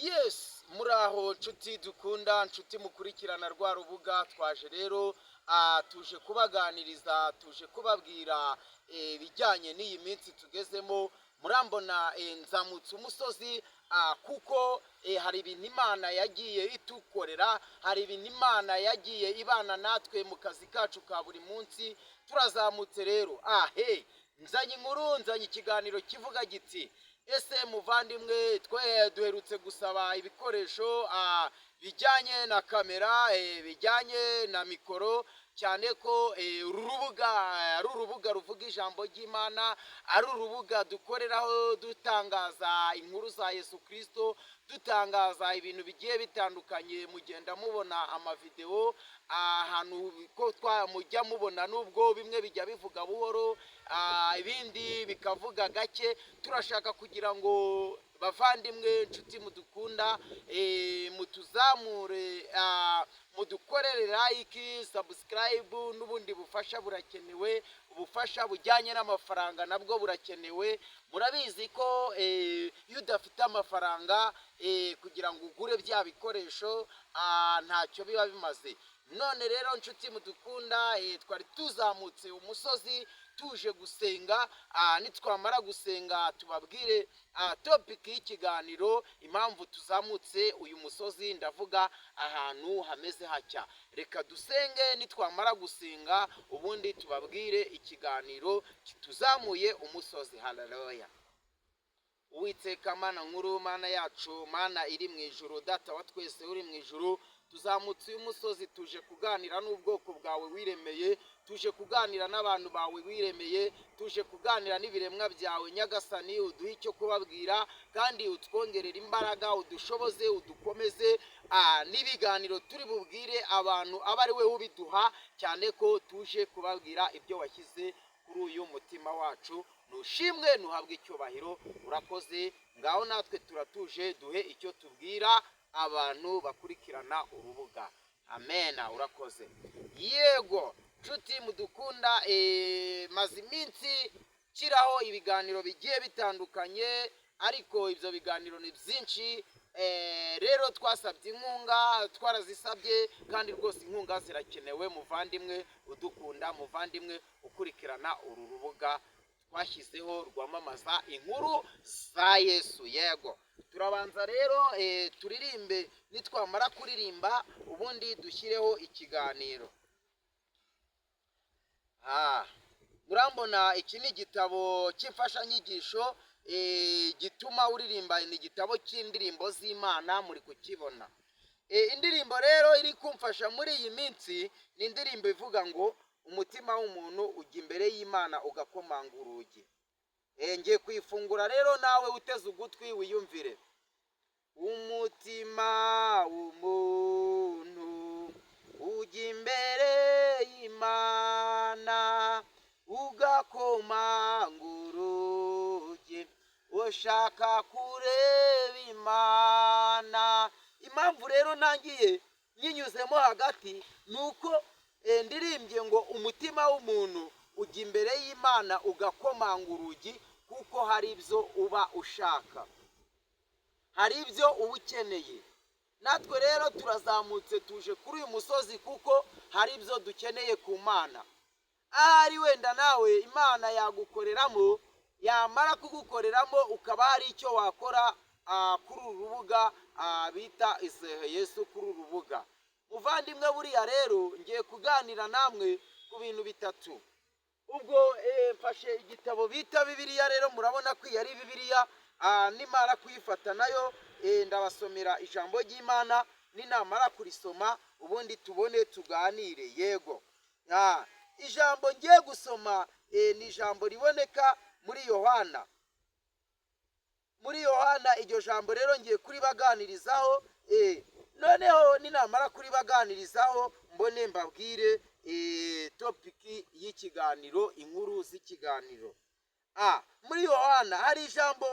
Yes, muraho nshuti dukunda, nshuti mukurikirana rwa rubuga twaje rero tuje kubaganiriza, tuje kubabwira ibijyanye n'iyi minsi tugezemo. Murambona nzamutse umusozi kuko hari ibintu Imana yagiye itukorera, hari ibintu Imana yagiye ibana natwe mu kazi kacu ka buri munsi. Turazamutse rero nzanye inkuru, nzanye ikiganiro kivuga giti ese muvandimwe, twe duherutse gusaba ibikoresho bijyanye na kamera, bijyanye na mikoro, cyane ko urubuga ari urubuga ruvuga ijambo ry'Imana, ari urubuga dukoreraho dutangaza inkuru za Yesu Kristo, dutangaza ibintu bigiye bitandukanye. Mugenda mubona amavideo ahantu ko mujya mubona, nubwo bimwe bijya bivuga buhoro, ibindi bikavuga gake. Turashaka kugira ngo bavandimwe, nshuti mudukunda, mutuzamure, mudukorere like, subscribe, n'ubundi bufasha burakenewe. Ubufasha bujyanye n'amafaranga nabwo burakenewe. Murabizi ko iyo udafite amafaranga kugira ngo ugure bya bikoresho ntacyo biba bimaze. None rero nshuti mudukunda, twari tuzamutse umusozi tuje gusenga. Nitwamara gusenga tubabwire topic y'ikiganiro, impamvu tuzamutse uyu musozi, ndavuga ahantu hameze hatya. Reka dusenge, nitwamara gusenga ubundi tubabwire ikiganiro kituzamuye umusozi. Haleluya. Uwiteka Mana nkuru, Mana yacu, Mana iri mu ijuru, Data wa twese uri mu ijuru, tuzamutse uyu musozi tuje kuganira n'ubwoko bwawe wiremeye, tuje kuganira n'abantu bawe wiremeye, tuje kuganira n'ibiremwa byawe. Nyagasani, uduhe icyo kubabwira kandi utwongerera imbaraga, udushoboze, udukomeze. N'ibiganiro turi bubwire abantu aba ari we ubiduha, cyane ko tuje kubabwira ibyo washyize kuri uyu mutima wacu. Nushimwe, nuhabwe icyubahiro. Urakoze. Ngaho natwe turatuje, duhe icyo tubwira abantu bakurikirana urubuga. Amena. Urakoze. Yego nshuti mudukunda, maze iminsi kiraho ibiganiro bigiye bitandukanye, ariko ibyo biganiro ni byinshi. Rero twasabye inkunga, twarazisabye, kandi rwose inkunga zirakenewe. Muvandimwe udukunda, muvandimwe ukurikirana uru rubuga twashyizeho rwamamaza inkuru za Yesu. Yego, turabanza rero turirimbe, nitwamara kuririmba ubundi dushyireho ikiganiro. Murambona iki ni igitabo cy'imfashanyigisho gituma uririmba. Ni igitabo cy'indirimbo z'Imana, muri kukibona. Indirimbo rero iri kumfasha muri iyi minsi ni indirimbo ivuga ngo umutima w'umuntu ujya imbere y'Imana ugakomanga urugi. Ngiye kuyifungura rero, nawe uteze ugutwi wiyumvire. Umutima w'umuntu ujya imbere y'Imana ugakomanga urugi, ushaka kureba Imana. Impamvu rero nangiye nyinyuzemo hagati nuko ndirimbye ngo umutima w'umuntu ujya imbere y'Imana ugakomanga urugi, kuko hari ibyo uba ushaka, hari ibyo uba ukeneye. Natwe rero turazamutse tuje kuri uyu musozi kuko hari ibyo dukeneye ku Mana. Ahari wenda nawe Imana yagukoreramo, yamara kugukoreramo ukaba hari icyo wakora kuri uru rubuga bita Izehe Yesu. Kuri uru rubuga muvandimwe, buriya rero ngiye kuganira namwe ku bintu bitatu. Ubwo mfashe igitabo bita Bibiliya. Rero murabona ko iyi ari Bibiliya. Nimara kuyifata nayo ndabasomera ijambo ry'Imana, ninamara kurisoma ubundi tubone tuganire. Yego, ijambo ngiye gusoma ni ijambo riboneka muri Yohana. Muri Yohana iryo jambo rero ngiye kuribaganirizaho. Noneho ninamara kuribaganirizaho mbone mbabwire topiki y'ikiganiro, inkuru z'ikiganiro. Muri Yohana hari ijambo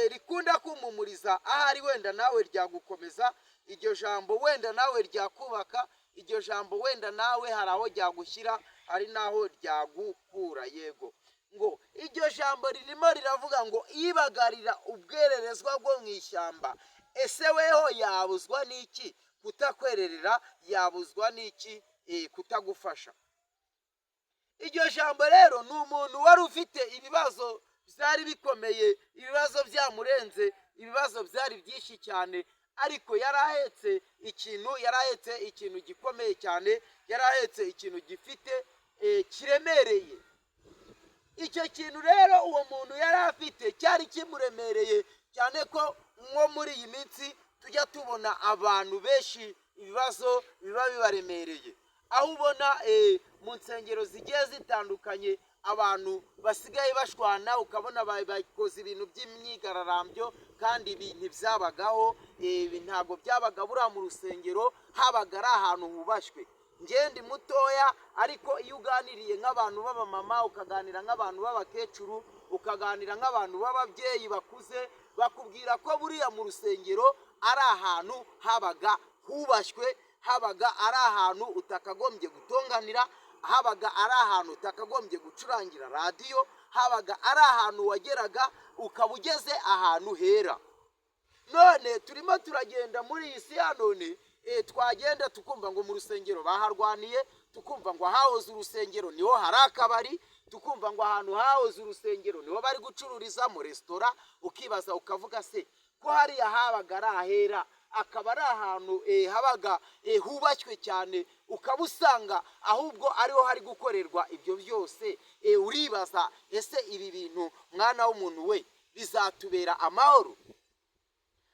rikunda kumumuriza. Ahari wenda nawe ryagukomeza, iryo jambo wenda nawe ryakubaka, iryo jambo wenda nawe hari aho ryagushyira, hari naho ryagukura. Yego, ngo iryo jambo ririmo riravuga ngo ibagarira ubwererezwa bwo mu ishyamba ese weho yabuzwa n'iki kutakwererera? Yabuzwa n'iki kutagufasha? Iryo jambo rero ni umuntu wari ufite ibibazo byari bikomeye, ibibazo byamurenze, ibibazo byari byinshi cyane, ariko yarahetse ikintu gikomeye cyane, yarahetse ikintu gifite kiremereye. Icyo kintu rero uwo muntu yari afite cyari kimuremereye cyane, ko nko muri iyi minsi tujya tubona abantu benshi ibibazo biba bibaremereye, aho ubona mu nsengero zigiye zitandukanye abantu basigaye bashwana, ukabona bakoze ibintu by'imyigararambyo, kandi ibi ntibyabagaho. Ntabwo byabaga buriya mu rusengero, habaga ari ahantu hubashywe. Ndi mutoya, ariko iyo uganiriye nk'abantu b'abamama, ukaganira nk'abantu b'abakecuru, ukaganira nk'abantu b'ababyeyi bakuze, bakubwira ko buriya mu rusengero ari ahantu habaga hubashywe, habaga ari ahantu utakagombye gutonganira, habaga ari ahantu utakagombye gucurangira radiyo, habaga ari ahantu wageraga ukaba ugeze ahantu hera. None turimo turagenda muri iyi si ya none, twagenda tukumva ngo mu rusengero baharwaniye, tukumva ngo ahahoze urusengero niho hari akabari, tukumva ngo ahantu hahoze urusengero niho bari gucururizamo resitora. Ukibaza ukavuga se ko hariya habaga ari ahera, akaba ari ahantu habaga hubashywe cyane, ukaba usanga ahubwo ariho hari gukorerwa ibyo byose. Uribaza ese ibi bintu mwana w'umuntu we bizatubera amahoro?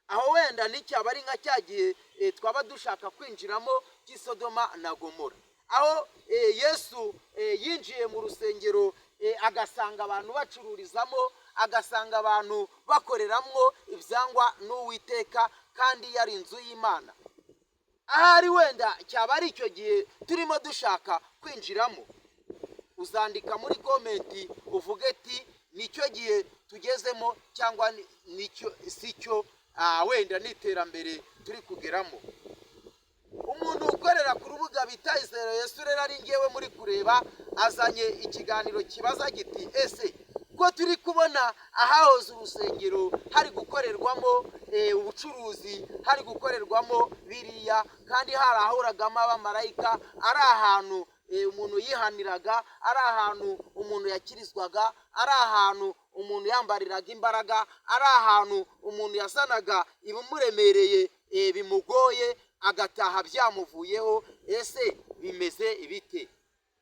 Aho wenda n'icyaba ari nka cya gihe twaba dushaka kwinjiramo cy'Isodoma na Gomora, aho Yesu yinjiye mu rusengero agasanga abantu bacururizamo, agasanga abantu bakoreramo ibyangwa n'Uwiteka, kandi yari inzu y'Imana. Ahari wenda cyaba ari icyo gihe turimo dushaka kwinjiramo. Uzandika muri komenti uvuge ati nicyo gihe tugezemo, cyangwa nicyo si cyo, wenda n'iterambere turi kugeramo. Umuntu ukorera ku rubuga bita Izera Yesu rero ari ngewe muri kureba, azanye ikiganiro kibaza giti ese ko turi kubona ahahoze urusengero hari gukorerwamo ubucuruzi, hari gukorerwamo biriya, kandi hari ahoragamo abamarayika, ari ahantu umuntu yihaniraga, ari ahantu umuntu yakirizwaga, ari ahantu umuntu yambariraga imbaraga, ari ahantu umuntu yazanaga ibimuremereye bimugoye agataha byamuvuyeho. Ese bimeze ibite?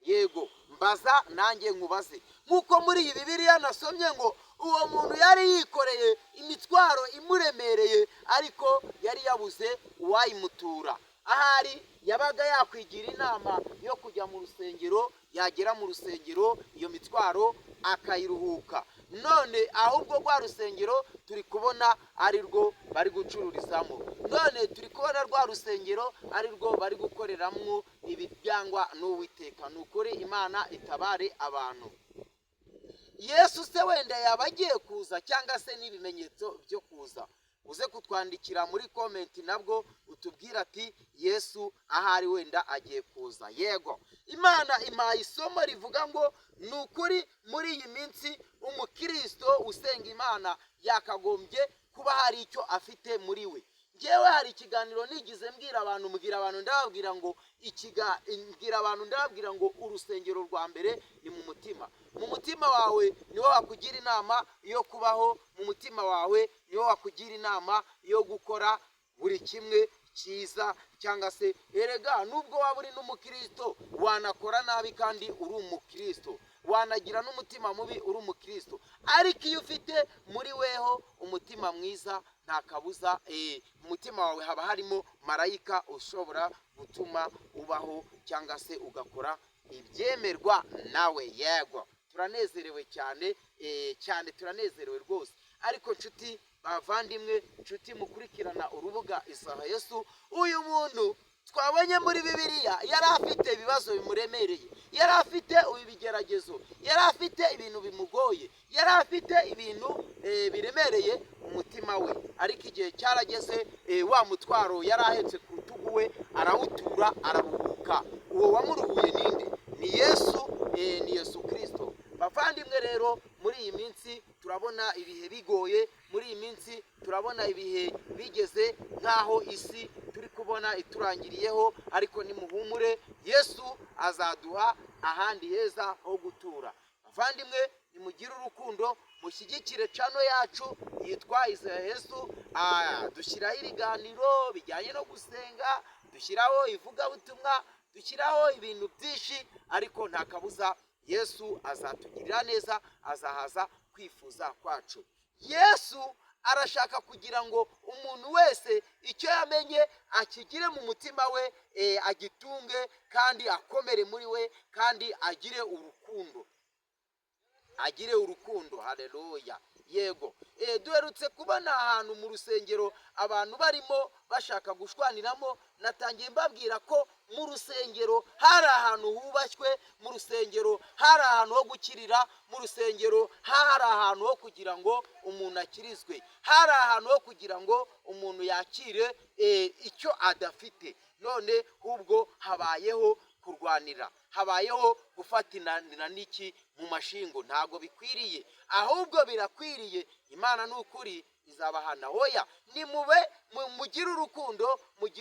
Yego mbaza nanjye nkubaze, nk'uko muri iyi Bibiliya nasomye ngo uwo muntu yari yikoreye imitwaro imuremereye, ariko yari yabuze uwayimutura. Ahari yabaga yakwigira inama yo kujya mu rusengero, yagera mu rusengero iyo mitwaro akayiruhuka. None ahubwo rwa rusengero turi kubona ari rwo bari gucururizamo, none turi kubona rwa rusengero ari rwo bari gukoreramo ibibyangwa n'Uwiteka. Ni ukuri Imana itabare abantu. Yesu se wenda yaba agiye kuza, cyangwa se n'ibimenyetso byo kuza? Uze kutwandikira muri komenti nabwo utubwira ati Yesu ahari wenda agiye kuza. Yego, Imana impaye isomo rivuga ngo ni ukuri muri iyi minsi umukristo usenga Imana yakagombye kuba hari icyo afite muri we. Ngewe hari ikiganiro nigize mbwira abantu ndababwira ngo urusengero rwa mbere ni mu mutima. Mu mutima wawe niho wakugira inama yo kubaho, mu mutima wawe niho wakugira inama yo gukora buri kimwe cyiza, cyangwa se erega nubwo waba uri n'umukristo wanakora nabi kandi uri umukristo, wanagira n'umutima mubi uri umukristo, ariko iyo ufite muri weho umutima mwiza nta kabuza mu mutima wawe haba harimo marayika ushobora gutuma ubaho cyangwa se ugakora ibyemerwa nawe. Yego, turanezerewe cyane cyane, turanezerewe rwose. Ariko nshuti bavandimwe, nshuti mukurikirana urubuga Izera Yesu, uyu muntu twabonye muri Bibiliya yari afite ibibazo bimuremereye, yari afite ibigeragezo, yari afite ibintu bimugoye, yari afite ibintu biremereye umutima we, ariko igihe cyarageze wa mutwaro yari ahetse ku rutugu we arawutura, araruhuka. Uwo wamuruhuye ninde? Ni Yesu, ni Yesu Kristo. Bavandimwe rero, muri iyi minsi turabona ibihe bigoye, muri iyi minsi turabona ibihe bigeze nk'aho isi turi kubona iturangiriyeho, ariko nimuhumure, Yesu azaduha ahandi heza ho gutura. Bavandimwe, nimugire urukundo, mushyigikire channel yacu yitwa Izera Yesu. Dushyiraho ibiganiro bijyanye no gusenga, dushyiraho ivugabutumwa, dushyiraho ibintu byinshi, ariko nta kabuza Yesu azatugirira neza, azahaza kwifuza kwacu. Yesu arashaka kugira ngo umuntu wese icyo yamenye akigire mu mutima we, agitunge kandi akomere muri we, kandi agire urukundo. Haleluya. Yego, duherutse kubona ahantu mu rusengero abantu barimo bashaka gushwaniramo. Natangiye mbabwira ko mu rusengero hari ahantu hubashywe, mu rusengero hari ahantu ho gukirira, mu rusengero hari ahantu ho kugira ngo umuntu akirizwe, hari ahantu ho kugira ngo umuntu yakire icyo adafite. None ubwo habayeho kurwanira, habayeho gufatinanira n'iki mu mashingo. Ntago bikwiriye, ahubwo birakwiriye. Imana n'ukuri izabahana. Hoya, nimube mugire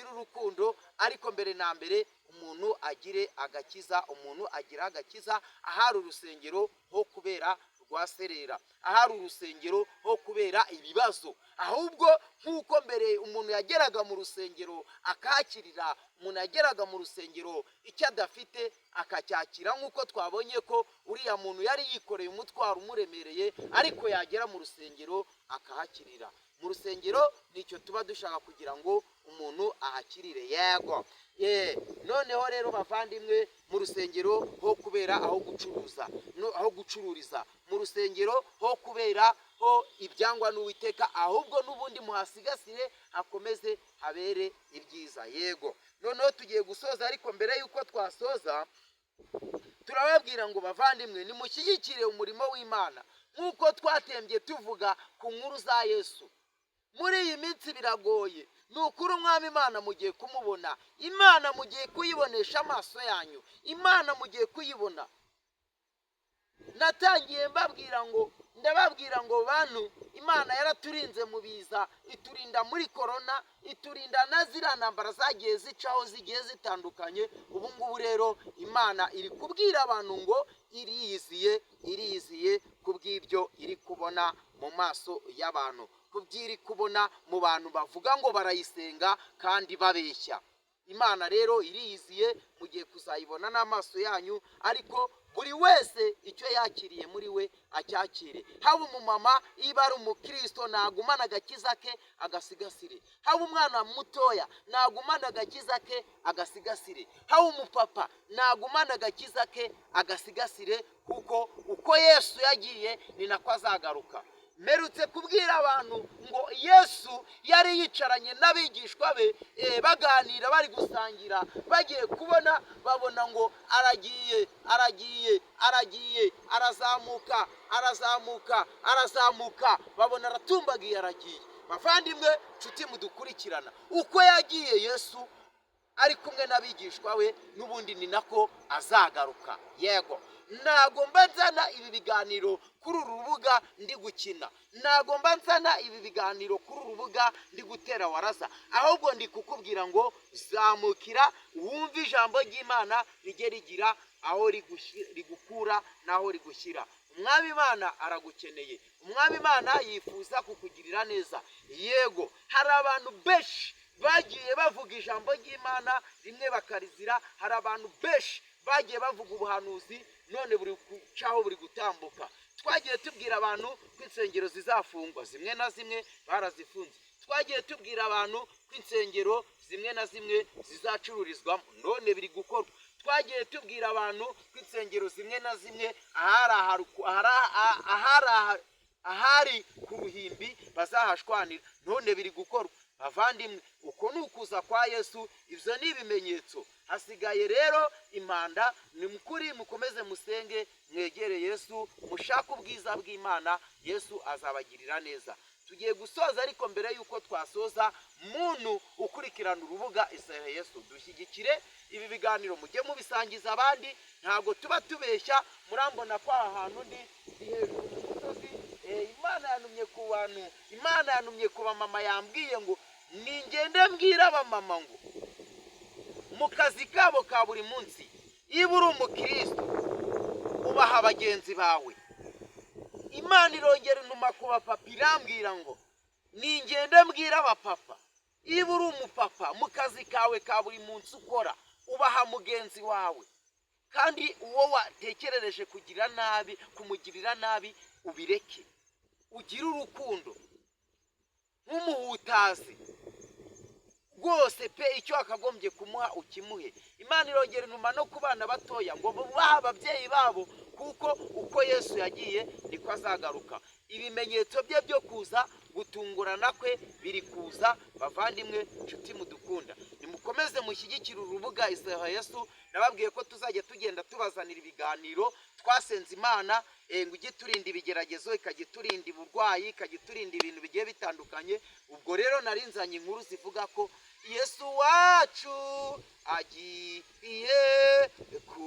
urukundo, ariko mbere na mbere umuntu agire agakiza, umuntu agira agakiza. Ahari urusengero ho kubera rwaserera, ahari urusengero ho kubera ibibazo, ahubwo nk'uko mbere umuntu yageraga mu rusengero akakirira, umuntu yageraga mu rusengero icyo adafite akacyakira, nk'uko twabonye ko uriya muntu yari yikoreye umutwaro umuremereye, ariko yagera mu rusengero akahakirira. Mu rusengero nicyo tuba dushaka, kugira ngo umuntu ahakirire. Yego, noneho rero bavandimwe, mu rusengero ho kubera aho gucururiza, mu rusengero ho kubera ho ibyangwa n'Uwiteka, ahubwo n'ubundi muhasigasire, hakomeze habere ibyiza. Yego, noneho tugiye gusoza, ariko mbere y'uko twasoza turababwira ngo bavandimwe, nimushyigikire umurimo w'Imana nk'uko twatembye tuvuga ku nkuru za Yesu. Muri iyi minsi biragoye, ni ukuri umwami Imana mugiye kumubona, Imana mugiye kuyibonesha amaso yanyu, Imana mugiye kuyibona. Natangiye ndababwira ngo bantu, Imana yaraturinze mu biza, iturinda muri korona, iturinda na ziriya ntambara zagiye zicaho zigiye zitandukanye. Ubu ngubu rero Imana iri kubwira abantu ngo iriyiziye kubw'ibyo iri kubona mu maso y'abantu, kubyiri kubona mu bantu bavuga ngo barayisenga kandi babeshya. Imana rero iriyiziye, mugiye kuzayibona n'amaso yanyu, ariko buri wese icyo yakiriye muri we acyakire. Haba umumama, iba ari umukristo, nagumana agakiza ke agasigasire. Haba umwana mutoya, nagumana agakiza ke agasigasire. Haba umupapa, nagumana agakiza ke agasigasire, kuko uko Yesu yagiye ni nako azagaruka. Merutse kubwira abantu ngo Yesu yari yicaranye n'abigishwa be, baganira, bari gusangira, bagiye kubona babona ngo aragiye, arazamuka, babona aratumbagiye, aragiye. Bavandimwe, nshuti mudukurikirana, uko yagiye Yesu ari kumwe n'abigishwa we, n'ubundi ni nako azagaruka. Yego, ntago mba nzana ibi biganiro kuri uru rubuga ndi gukina, ntago mba nzana ibi biganiro kuri uru rubuga ndi gutera waraza, ahubwo ndi kukubwira ngo zamukira wumve ijambo ry'Imana rijye rigira aho rigukura n'aho rigushyira. Umwami Imana aragukeneye, umwami Imana yifuza kukugirira neza. Yego, hari abantu benshi bagiye bavuga ijambo ry'Imana rimwe bakarizira, hari abantu benshi bagiye bavuga ubuhanuzi, none buri gucaho buri gutambuka. Twagiye tubwira abantu ko insengero zizafungwa, zimwe na zimwe barazifunze. Twagiye tubwira abantu ko insengero zimwe na zimwe zizacururizwamo, none biri gukorwa. Twagiye tubwira abantu ko insengero zimwe na zimwe ahari ku ruhimbi bazahashwanira, none biri gukorwa. Bavandimwe, uko ni ukuza kwa Yesu, ibyo ni ibimenyetso. Hasigaye rero impanda. Ni mukuri mukomeze musenge, mwegere Yesu, mushake ubwiza bw'Imana, Yesu azabagirira neza. Tugiye gusoza, ariko mbere y'uko twasoza, muntu ukurikirana urubuga Izera Yesu, dushyigikire ibi biganiro, mujye mubisangiza abandi. Ntabwo tuba tubeshya, murambona ko aha hantu ndi hejuru ku musozi, Imana yanumye ku bantu, Imana yanumye ku bamama, yambwiye ngo ningende mbwira abamama ngo mu kazi kabo ka buri munsi, iyo uri umukristo ubaha bagenzi bawe. Imana irongera inuma ku bapapa irambwira ngo ningende mbwira abapapa, iyo uri umupapa mu kazi kawe ka buri munsi ukora ubaha mugenzi wawe, kandi uwo watekerereje kugira nabi, kumugirira nabi, ubireke, ugire urukundo nk'umuhutazi rwose pe, icyo akagombye kumuha ukimuhe. Imana irongera inuma no ku bana batoya ngo bubahe ababyeyi babo, kuko uko Yesu yagiye niko azagaruka. Ibimenyetso bye byo kuza gutungurana kwe biri kuza. Bavandimwe, nshuti mudukunda, nimukomeze mushyigikire urubuga Isaha Yesu. Nababwiye ko tuzajya tugenda tubazanira ibiganiro. Twasenze Imana ngo ujye turinda ibigeragezo, ikajya turinda uburwayi, ikajya turinda ibintu bigiye bitandukanye. Ubwo rero narinzanye inkuru zivuga ko Yesu wacu agiye ku